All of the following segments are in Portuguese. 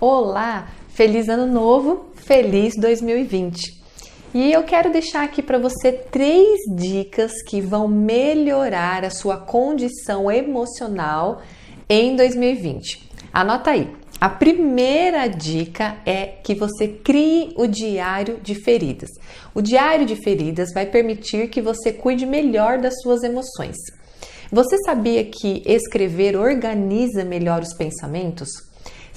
Olá, feliz ano novo, feliz 2020. E eu quero deixar aqui para você 3 dicas que vão melhorar a sua condição emocional em 2020. Anota aí. A primeira dica é que você crie o diário de feridas. O diário de feridas vai permitir que você cuide melhor das suas emoções. Você sabia que escrever organiza melhor os pensamentos?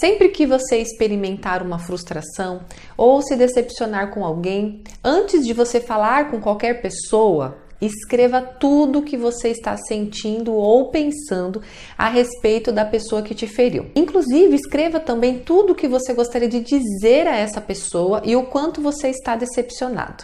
Sempre que você experimentar uma frustração ou se decepcionar com alguém, antes de você falar com qualquer pessoa, escreva tudo o que você está sentindo ou pensando a respeito da pessoa que te feriu. Inclusive, escreva também tudo o que você gostaria de dizer a essa pessoa e o quanto você está decepcionado.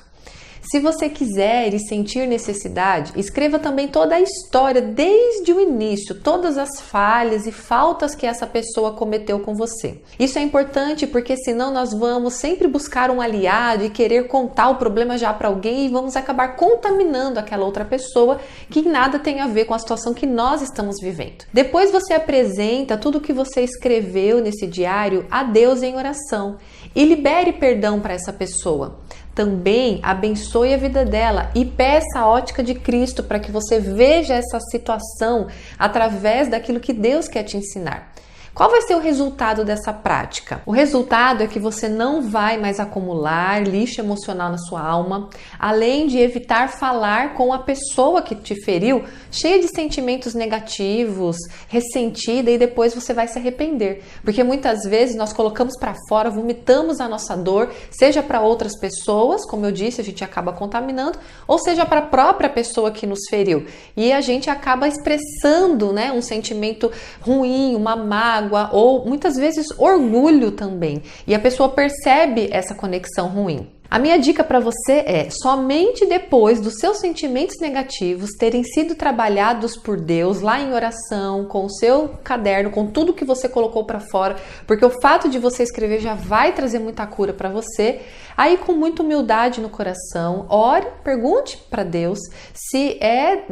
Se você quiser e sentir necessidade, escreva também toda a história desde o início, todas as falhas e faltas que essa pessoa cometeu com você. Isso é importante porque senão nós vamos sempre buscar um aliado e querer contar o problema já para alguém e vamos acabar contaminando aquela outra pessoa que nada tem a ver com a situação que nós estamos vivendo. Depois você apresenta tudo o que você escreveu nesse diário a Deus em oração e libere perdão para essa pessoa. Também abençoe a vida dela e peça a ótica de Cristo para que você veja essa situação através daquilo que Deus quer te ensinar. Qual vai ser o resultado dessa prática? O resultado é que você não vai mais acumular lixo emocional na sua alma, além de evitar falar com a pessoa que te feriu, cheia de sentimentos negativos, ressentida, e depois você vai se arrepender. Porque muitas vezes nós colocamos para fora, vomitamos a nossa dor, seja para outras pessoas, como eu disse, a gente acaba contaminando, ou seja para a própria pessoa que nos feriu. E a gente acaba expressando, um sentimento ruim, uma mágoa, ou muitas vezes orgulho também, e a pessoa percebe essa conexão ruim. A minha dica para você é: somente depois dos seus sentimentos negativos terem sido trabalhados por Deus lá em oração, com o seu caderno, com tudo que você colocou para fora, porque o fato de você escrever já vai trazer muita cura para você. Aí, com muita humildade no coração, ore, pergunte para Deus se é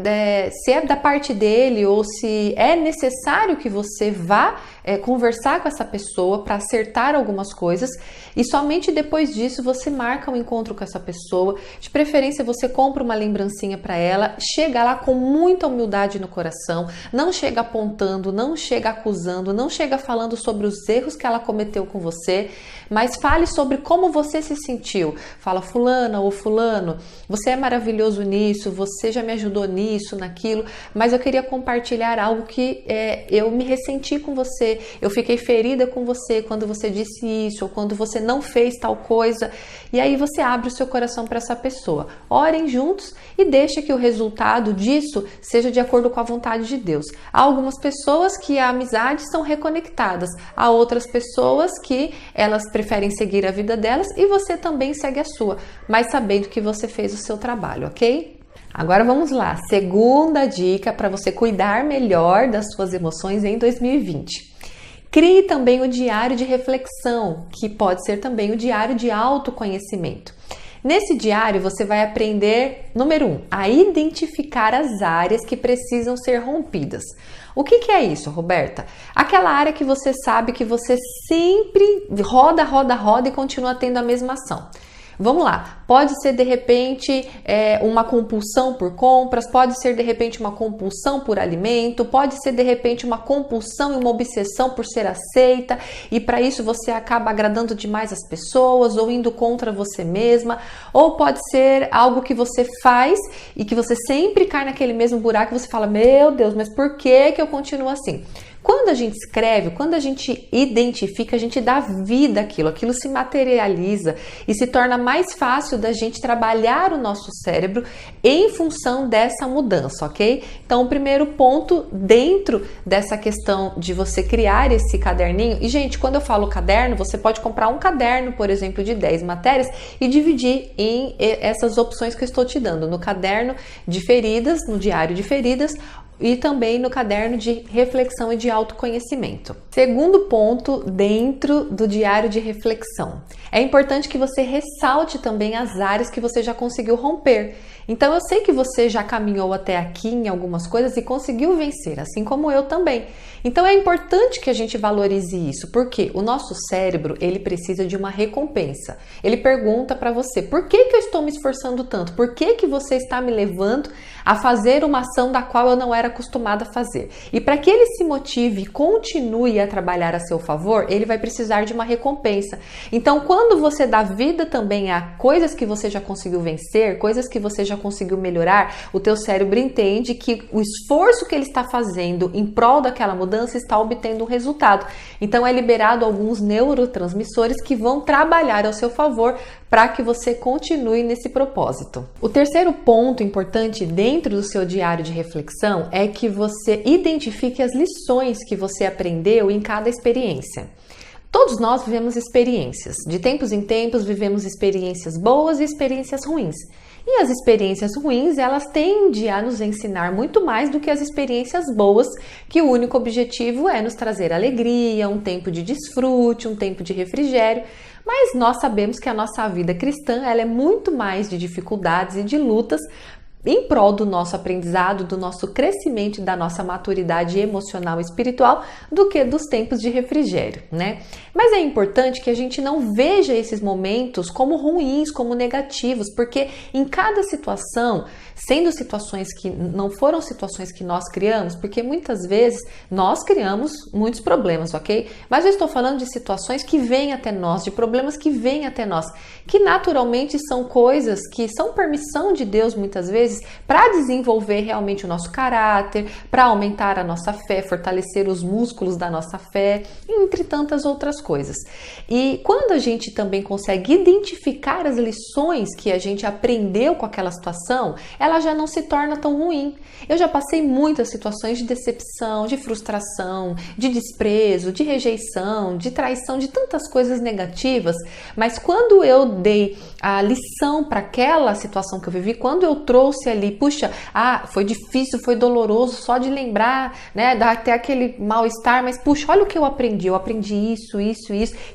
da parte dele ou se é necessário que você vá conversar com essa pessoa para acertar algumas coisas, e somente depois disso você marca um encontro com essa pessoa. De preferência, você compra uma lembrancinha para ela, chega lá com muita humildade no coração, não chega apontando, não chega acusando, não chega falando sobre os erros que ela cometeu com você, mas fale sobre como você se sentiu. Fala: fulana ou fulano, você é maravilhoso nisso, você já me ajudou nisso, naquilo, mas eu queria compartilhar algo que eu me ressenti com você, eu fiquei ferida com você quando você disse isso, ou quando você não fez tal coisa. E aí você abre o seu coração para essa pessoa. Orem juntos e deixe que o resultado disso seja de acordo com a vontade de Deus. Há algumas pessoas que a amizade são reconectadas, há outras pessoas que elas preferem seguir a vida delas e você também segue a sua, mas sabendo que você fez o seu trabalho, ok? Agora vamos lá, segunda dica para você cuidar melhor das suas emoções em 2020. Crie também o diário de reflexão, que pode ser também o diário de autoconhecimento. Nesse diário você vai aprender, número 1, a identificar as áreas que precisam ser rompidas. O que é isso, Roberta? Aquela área que você sabe que você sempre roda e continua tendo a mesma ação. Vamos lá, pode ser de repente uma compulsão por compras, pode ser de repente uma compulsão por alimento, pode ser de repente uma compulsão e uma obsessão por ser aceita, e para isso você acaba agradando demais as pessoas ou indo contra você mesma, ou pode ser algo que você faz e que você sempre cai naquele mesmo buraco e você fala: meu Deus, mas por que eu continuo assim? Quando a gente escreve, quando a gente identifica, a gente dá vida àquilo, aquilo se materializa e se torna mais fácil da gente trabalhar o nosso cérebro em função dessa mudança, ok? Então, o primeiro ponto dentro dessa questão de você criar esse caderninho, e gente, quando eu falo caderno, você pode comprar um caderno, por exemplo, de 10 matérias e dividir em essas opções que eu estou te dando, no caderno de feridas, no diário de feridas, e também no caderno de reflexão e de autoconhecimento. Segundo ponto, dentro do diário de reflexão, é importante que você ressalte também as áreas que você já conseguiu romper. Então eu sei que você já caminhou até aqui em algumas coisas e conseguiu vencer, assim como eu também. Então é importante que a gente valorize isso, porque o nosso cérebro, ele precisa de uma recompensa. Ele pergunta para você: por que eu estou me esforçando tanto? Por que você está me levando a fazer uma ação da qual eu não era acostumada a fazer? E para que ele se motive e continue a trabalhar a seu favor, ele vai precisar de uma recompensa. Então, quando você dá vida também a coisas que você já conseguiu vencer, coisas que você já conseguiu melhorar, o teu cérebro entende que o esforço que ele está fazendo em prol daquela mudança está obtendo um resultado. Então, é liberado alguns neurotransmissores que vão trabalhar ao seu favor para que você continue nesse propósito. O terceiro ponto importante dentro do seu diário de reflexão é que você identifique as lições que você aprendeu em cada experiência. Todos nós vivemos experiências. De tempos em tempos vivemos experiências boas e experiências ruins. E as experiências ruins, elas tendem a nos ensinar muito mais do que as experiências boas, que o único objetivo é nos trazer alegria, um tempo de desfrute, um tempo de refrigério. Mas nós sabemos que a nossa vida cristã, ela é muito mais de dificuldades e de lutas em prol do nosso aprendizado, do nosso crescimento e da nossa maturidade emocional e espiritual do que dos tempos de refrigério, né? Mas é importante que a gente não veja esses momentos como ruins, como negativos, porque em cada situação, sendo situações que não foram situações que nós criamos, porque muitas vezes nós criamos muitos problemas, ok? Mas eu estou falando de situações que vêm até nós, de problemas que vêm até nós, que naturalmente são coisas que são permissão de Deus muitas vezes para desenvolver realmente o nosso caráter, para aumentar a nossa fé, fortalecer os músculos da nossa fé, entre tantas outras coisas. E quando a gente também consegue identificar as lições que a gente aprendeu com aquela situação, ela já não se torna tão ruim. Eu já passei muitas situações de decepção, de frustração, de desprezo, de rejeição, de traição, de tantas coisas negativas, mas quando eu dei a lição para aquela situação que eu vivi, quando eu trouxe ali, puxa, foi difícil, foi doloroso só de lembrar, né, dá até aquele mal-estar, mas puxa, olha o que eu aprendi isso.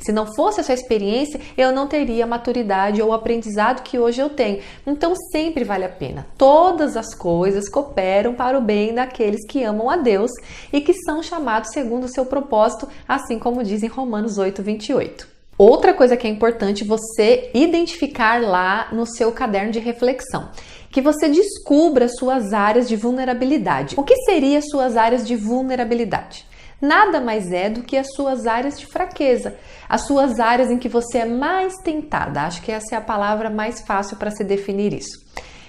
Se não fosse essa experiência, eu não teria a maturidade ou o aprendizado que hoje eu tenho. Então sempre vale a pena. Todas as coisas cooperam para o bem daqueles que amam a Deus e que são chamados segundo o seu propósito, assim como diz em Romanos 8:28. Outra coisa que é importante você identificar lá no seu caderno de reflexão, que você descubra suas áreas de vulnerabilidade. O que seriam suas áreas de vulnerabilidade? Nada mais é do que as suas áreas de fraqueza, as suas áreas em que você é mais tentada. Acho que essa é a palavra mais fácil para se definir isso.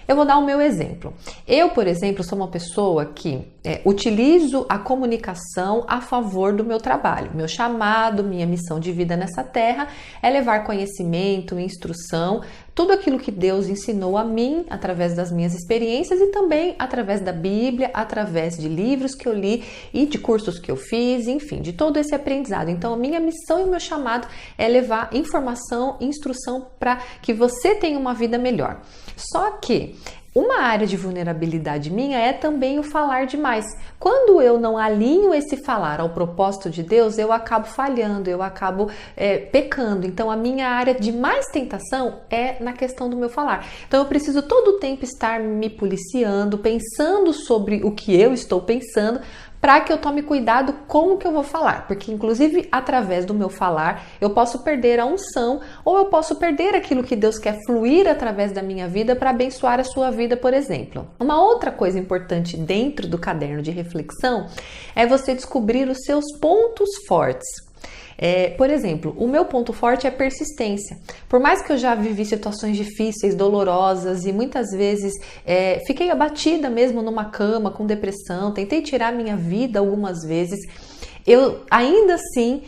Eu vou dar o meu exemplo. Eu, por exemplo, sou uma pessoa que utilizo a comunicação a favor do meu trabalho. Meu chamado, minha missão de vida nessa terra é levar conhecimento, instrução, tudo aquilo que Deus ensinou a mim através das minhas experiências e também através da Bíblia, através de livros que eu li e de cursos que eu fiz, enfim, de todo esse aprendizado. Então, a minha missão e o meu chamado é levar informação, instrução para que você tenha uma vida melhor. Só que uma área de vulnerabilidade minha é também o falar demais. Quando eu não alinho esse falar ao propósito de Deus, eu acabo falhando, eu acabo pecando. Então, a minha área de mais tentação é na questão do meu falar. Então, eu preciso todo o tempo estar me policiando, pensando sobre o que eu estou pensando, para que eu tome cuidado com o que eu vou falar, porque inclusive através do meu falar eu posso perder a unção ou eu posso perder aquilo que Deus quer fluir através da minha vida para abençoar a sua vida, por exemplo. Uma outra coisa importante dentro do caderno de reflexão é você descobrir os seus pontos fortes. Por exemplo, o meu ponto forte é persistência. Por mais que eu já vivi situações difíceis, dolorosas e muitas vezes fiquei abatida mesmo numa cama com depressão, tentei tirar minha vida algumas vezes, eu ainda assim,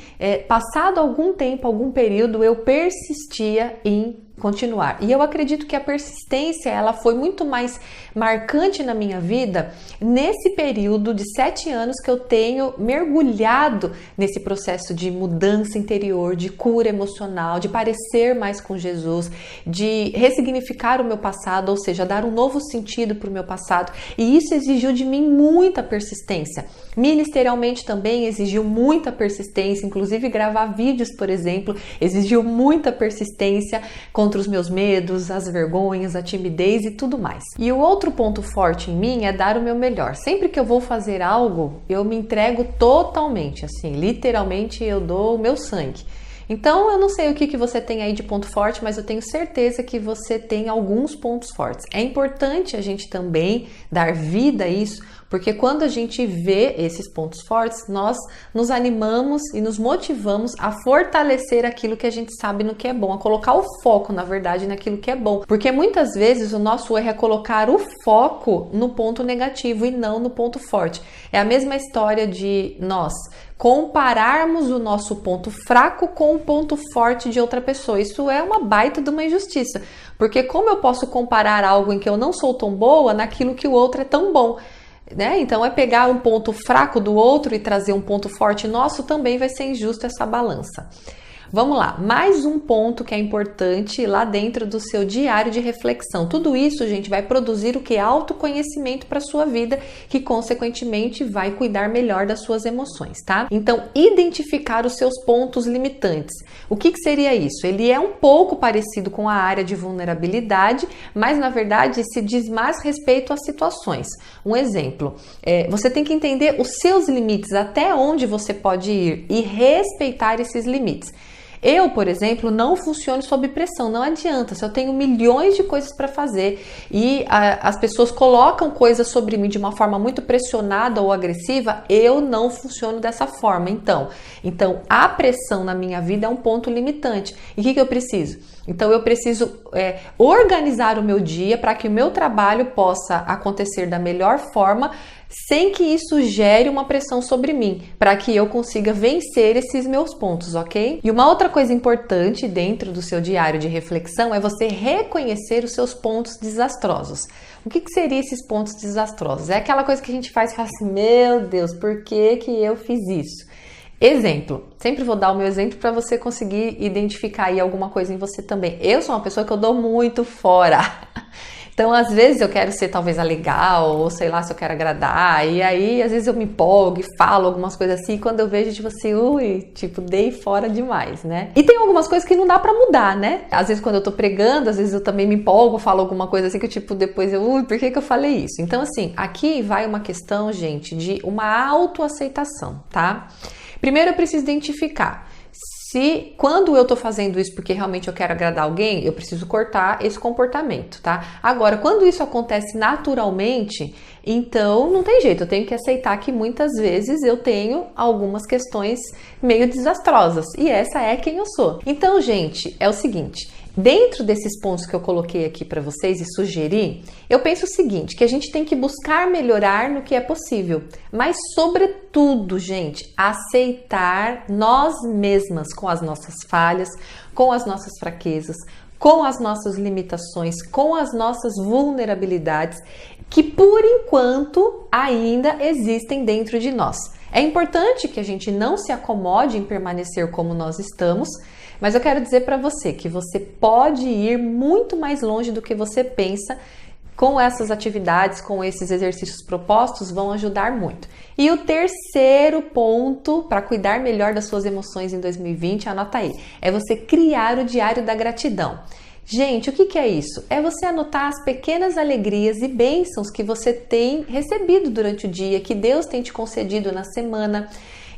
passado algum tempo, algum período, eu persistia em continuar. E eu acredito que a persistência, ela foi muito mais marcante na minha vida nesse período de 7 anos que eu tenho mergulhado nesse processo de mudança interior, de cura emocional, de parecer mais com Jesus, de ressignificar o meu passado, ou seja, dar um novo sentido para o meu passado. E isso exigiu de mim muita persistência. Ministerialmente também exigiu muita persistência, inclusive gravar vídeos, por exemplo, exigiu muita persistência, contra os meus medos, as vergonhas, a timidez e tudo mais. E o outro ponto forte em mim é dar o meu melhor. Sempre que eu vou fazer algo, eu me entrego totalmente, assim, literalmente eu dou o meu sangue. Então, eu não sei o que você tem aí de ponto forte, mas eu tenho certeza que você tem alguns pontos fortes. É importante a gente também dar vida a isso, porque quando a gente vê esses pontos fortes, nós nos animamos e nos motivamos a fortalecer aquilo que a gente sabe no que é bom, a colocar o foco, na verdade, naquilo que é bom. Porque muitas vezes o nosso erro é colocar o foco no ponto negativo e não no ponto forte. É a mesma história de nós compararmos o nosso ponto fraco com o ponto forte de outra pessoa. Isso é uma baita de uma injustiça, porque como eu posso comparar algo em que eu não sou tão boa naquilo que o outro é tão bom? Né? Então, é pegar um ponto fraco do outro e trazer um ponto forte nosso, também vai ser injusto essa balança. Vamos lá, mais um ponto que é importante lá dentro do seu diário de reflexão. Tudo isso, gente, vai produzir o que? Autoconhecimento para a sua vida, que consequentemente vai cuidar melhor das suas emoções, tá? Então, identificar os seus pontos limitantes. O que seria isso? Ele é um pouco parecido com a área de vulnerabilidade, mas na verdade se diz mais respeito às situações. Um exemplo, você tem que entender os seus limites, até onde você pode ir e respeitar esses limites. Eu, por exemplo, não funciono sob pressão, não adianta. Se eu tenho milhões de coisas para fazer e as pessoas colocam coisas sobre mim de uma forma muito pressionada ou agressiva, eu não funciono dessa forma. Então a pressão na minha vida é um ponto limitante. E o que eu preciso? Então eu preciso organizar o meu dia para que o meu trabalho possa acontecer da melhor forma, sem que isso gere uma pressão sobre mim, para que eu consiga vencer esses meus pontos, ok? E uma outra coisa importante dentro do seu diário de reflexão é você reconhecer os seus pontos desastrosos. O que seria esses pontos desastrosos? É aquela coisa que a gente faz e fala assim, meu Deus, por que eu fiz isso? Exemplo, sempre vou dar o meu exemplo para você conseguir identificar aí alguma coisa em você também. Eu sou uma pessoa que eu dou muito fora. Então, às vezes eu quero ser talvez a legal, ou sei lá, se eu quero agradar, e aí às vezes eu me empolgo e falo algumas coisas assim, e quando eu vejo, tipo assim, dei fora demais, né? E tem algumas coisas que não dá pra mudar, né? Às vezes quando eu tô pregando, às vezes eu também me empolgo, falo alguma coisa assim, que depois por que eu falei isso? Então, assim, aqui vai uma questão, gente, de uma autoaceitação, tá? Primeiro eu preciso identificar se quando eu tô fazendo isso porque realmente eu quero agradar alguém, eu preciso cortar esse comportamento, tá? Agora, quando isso acontece naturalmente, então não tem jeito, eu tenho que aceitar que muitas vezes eu tenho algumas questões meio desastrosas e essa é quem eu sou. Então, gente, é o seguinte, dentro desses pontos que eu coloquei aqui para vocês e sugeri, eu penso o seguinte, que a gente tem que buscar melhorar no que é possível, mas sobretudo, gente, aceitar nós mesmas com as nossas falhas, com as nossas fraquezas, com as nossas limitações, com as nossas vulnerabilidades, que por enquanto ainda existem dentro de nós. É importante que a gente não se acomode em permanecer como nós estamos, mas eu quero dizer para você que você pode ir muito mais longe do que você pensa com essas atividades, com esses exercícios propostos, vão ajudar muito. E o terceiro ponto para cuidar melhor das suas emoções em 2020, anota aí, é você criar o diário da gratidão. Gente, o que é isso? É você anotar as pequenas alegrias e bênçãos que você tem recebido durante o dia, que Deus tem te concedido na semana.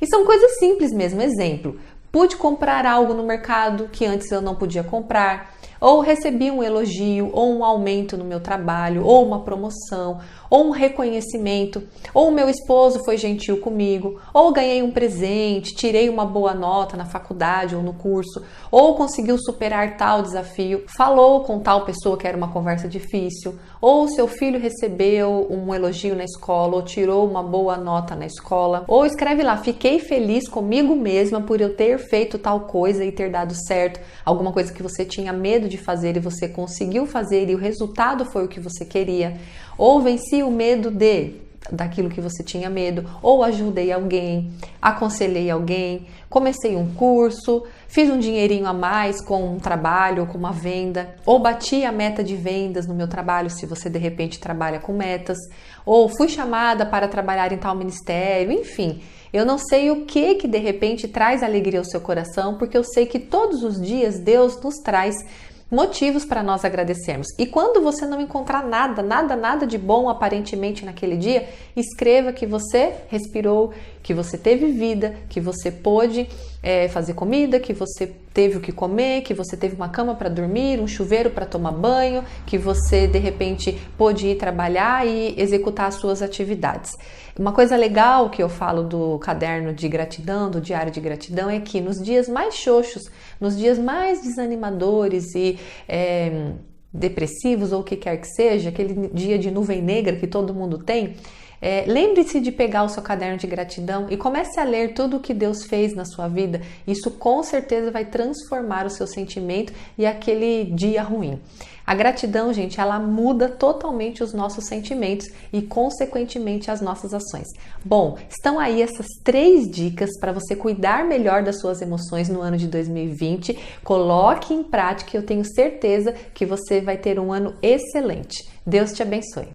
E são coisas simples mesmo. Exemplo, pude comprar algo no mercado que antes eu não podia comprar, ou recebi um elogio, ou um aumento no meu trabalho, ou uma promoção, ou um reconhecimento, ou o meu esposo foi gentil comigo, ou ganhei um presente, tirei uma boa nota na faculdade ou no curso, ou conseguiu superar tal desafio, falou com tal pessoa que era uma conversa difícil, ou seu filho recebeu um elogio na escola, ou tirou uma boa nota na escola, ou escreve lá, fiquei feliz comigo mesma por eu ter feito tal coisa e ter dado certo, alguma coisa que você tinha medo de fazer e você conseguiu fazer e o resultado foi o que você queria, ou venci o medo daquilo que você tinha medo, ou ajudei alguém, aconselhei alguém, comecei um curso, fiz um dinheirinho a mais com um trabalho ou com uma venda, ou bati a meta de vendas no meu trabalho, se você de repente trabalha com metas, ou fui chamada para trabalhar em tal ministério, enfim. Eu não sei o que de repente traz alegria ao seu coração, porque eu sei que todos os dias Deus nos traz motivos para nós agradecermos. E quando você não encontrar nada de bom aparentemente naquele dia, escreva que você respirou, que você teve vida, que você pôde fazer comida, que você teve o que comer, que você teve uma cama para dormir, um chuveiro para tomar banho, que você de repente pôde ir trabalhar e executar as suas atividades. Uma coisa legal que eu falo do caderno de gratidão, do diário de gratidão, é que nos dias mais xoxos, nos dias mais desanimadores e depressivos ou o que quer que seja, aquele dia de nuvem negra que todo mundo tem, lembre-se de pegar o seu caderno de gratidão e comece a ler tudo o que Deus fez na sua vida. Isso com certeza vai transformar o seu sentimento e aquele dia ruim. A gratidão, gente, ela muda totalmente os nossos sentimentos e, consequentemente, as nossas ações. Bom, estão aí essas 3 dicas para você cuidar melhor das suas emoções no ano de 2020. Coloque em prática e eu tenho certeza que você vai ter um ano excelente. Deus te abençoe.